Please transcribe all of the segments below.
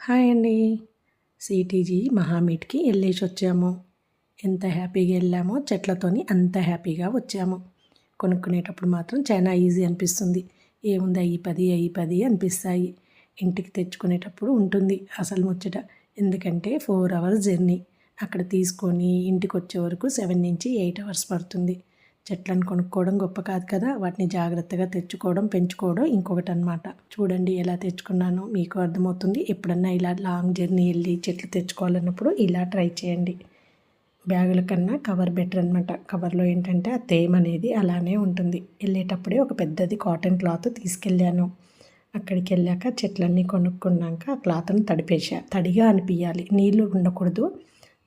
Hi అండి. CTG మహామీట్‌కి వెళ్ళేసి వచ్చాము. ఎంత హ్యాపీగా వెళ్ళామో చెట్లతోని అంత హ్యాపీగా వచ్చాము. కొనుక్కునేటప్పుడు మాత్రం చాలా ఈజీ అనిపిస్తుంది. ఏముంది అయ్యి 10 అనిపిస్తాయి. ఇంటికి తెచ్చుకునేటప్పుడు ఉంటుంది అసలు ముచ్చట. ఎందుకంటే 4 అవర్స్ జర్నీ. అక్కడ తీసుకొని ఇంటికి వచ్చే వరకు 7 నుంచి 8 అవర్స్ పడుతుంది. చెట్లను కొనుక్కోవడం గొప్ప కాదు కదా, వాటిని జాగ్రత్తగా తెచ్చుకోవడం పెంచుకోవడం ఇంకొకటి అనమాట. చూడండి ఎలా తెచ్చుకున్నానో మీకు అర్థమవుతుంది. ఎప్పుడన్నా ఇలా లాంగ్ జర్నీ వెళ్ళి చెట్లు తెచ్చుకోవాలన్నప్పుడు ఇలా ట్రై చేయండి. బ్యాగుల కన్నా కవర్ బెటర్ అనమాట. కవర్లో ఏంటంటే ఆ తేమ అనేది అలానే ఉంటుంది. వెళ్ళేటప్పుడే ఒక పెద్దది కాటన్ క్లాత్ తీసుకెళ్ళాను. అక్కడికి వెళ్ళాక చెట్లన్నీ కొనుక్కున్నాక ఆ క్లాత్ని తడిగా అనిపించాలి, నీళ్ళు ఉండకూడదు.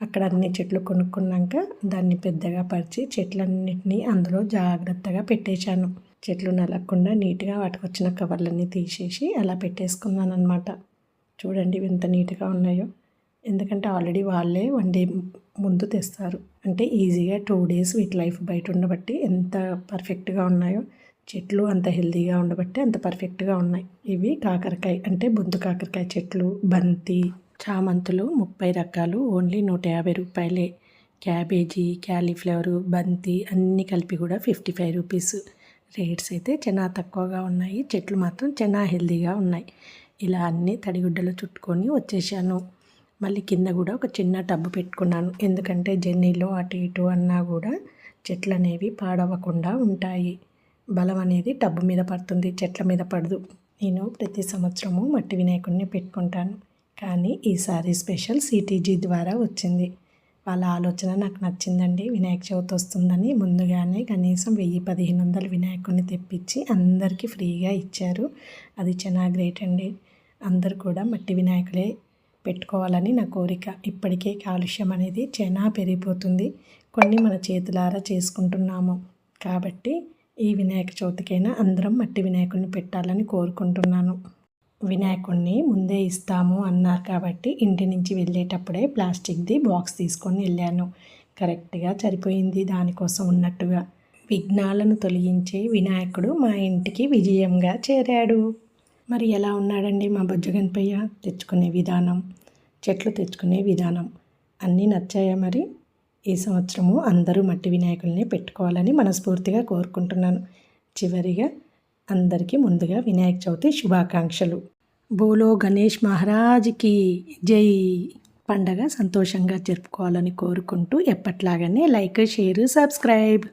అక్కడ అన్ని చెట్లు కొనుక్కున్నాక దాన్ని పెద్దగా పరిచి చెట్లన్నిటినీ అందులో జాగ్రత్తగా పెట్టేశాను. చెట్లు నలగకుండా నీట్గా వాటికి వచ్చిన కవర్లన్నీ తీసేసి అలా పెట్టేసుకున్నాను అనమాట. చూడండి ఎంత నీట్గా ఉన్నాయో. ఎందుకంటే ఆల్రెడీ వాళ్ళే 1 డే ముందు తెస్తారు. అంటే ఈజీగా 2 డేస్ వీటి లైఫ్ బయట ఉండబట్టి ఎంత పర్ఫెక్ట్గా ఉన్నాయో. చెట్లు అంత హెల్తీగా ఉండబట్టి అంత పర్ఫెక్ట్గా ఉన్నాయి. ఇవి కాకరకాయ అంటే బొందు కాకరకాయ చెట్లు, బంతి, చామంతులు 30 రకాలు ఓన్లీ 150 రూపాయలే. క్యాబేజీ, క్యాలీఫ్లవరు, బంతి అన్నీ కలిపి కూడా 55 రూపీస్. రేట్స్ అయితే చాలా తక్కువగా ఉన్నాయి. చెట్లు మాత్రం చాలా హెల్తీగా ఉన్నాయి. ఇలా అన్నీ తడిగుడ్డలు చుట్టుకొని వచ్చేసాను. మళ్ళీ కింద కూడా ఒక చిన్న టబ్బు పెట్టుకున్నాను. ఎందుకంటే జర్నీలో అటు ఇటు అన్నా కూడా చెట్లు అనేవి పాడవకుండా ఉంటాయి. బలం అనేది టబ్బు మీద పడుతుంది, చెట్ల మీద పడదు. నేను ప్రతి సంవత్సరము మట్టి వినాయకుడిని పెట్టుకుంటాను. కానీ ఈసారి స్పెషల్ సిటీజీ ద్వారా వచ్చింది. వాళ్ళ ఆలోచన నాకు నచ్చిందండి. వినాయక చవితి వస్తుందని ముందుగానే కనీసం 1000-1500 వినాయకుడిని తెప్పించి అందరికీ ఫ్రీగా ఇచ్చారు. అది చాలా గ్రేట్ అండి. అందరూ కూడా మట్టి వినాయకులే పెట్టుకోవాలని నా కోరిక. ఇప్పటికే కాలుష్యం అనేది చాలా పెరిగిపోతుంది. కొన్ని మన చేతులారా చేసుకుంటున్నాము. కాబట్టి ఈ వినాయక చవితికైనా అందరం మట్టి వినాయకుడిని పెట్టాలని కోరుకుంటున్నాను. వినాయకుడిని ముందే ఇస్తాము అన్నారు కాబట్టి ఇంటి నుంచి వెళ్ళేటప్పుడే ప్లాస్టిక్ది బాక్స్ తీసుకొని వెళ్ళాను. కరెక్ట్గా సరిపోయింది దానికోసం ఉన్నట్టుగా. విఘ్నాలను తొలగించే వినాయకుడు మా ఇంటికి విజయంగా చేరాడు. మరి ఎలా ఉన్నాడండి మా బొజ్జ గణపయ్య? తెచ్చుకునే విధానం, చెట్లు తెచ్చుకునే విధానం అన్నీ నచ్చాయా? మరి ఈ సంవత్సరము అందరూ మట్టి వినాయకుల్ని పెట్టుకోవాలని మనస్ఫూర్తిగా కోరుకుంటున్నాను. చివరిగా అందరికీ ముందుగా వినాయక చవితి శుభాకాంక్షలు. బోలో గణేష్ మహారాజ్కి జై. పండగ సంతోషంగా జరుపుకోవాలని కోరుకుంటూ ఎప్పట్లాగానే లైక్, షేర్, సబ్స్క్రైబ్.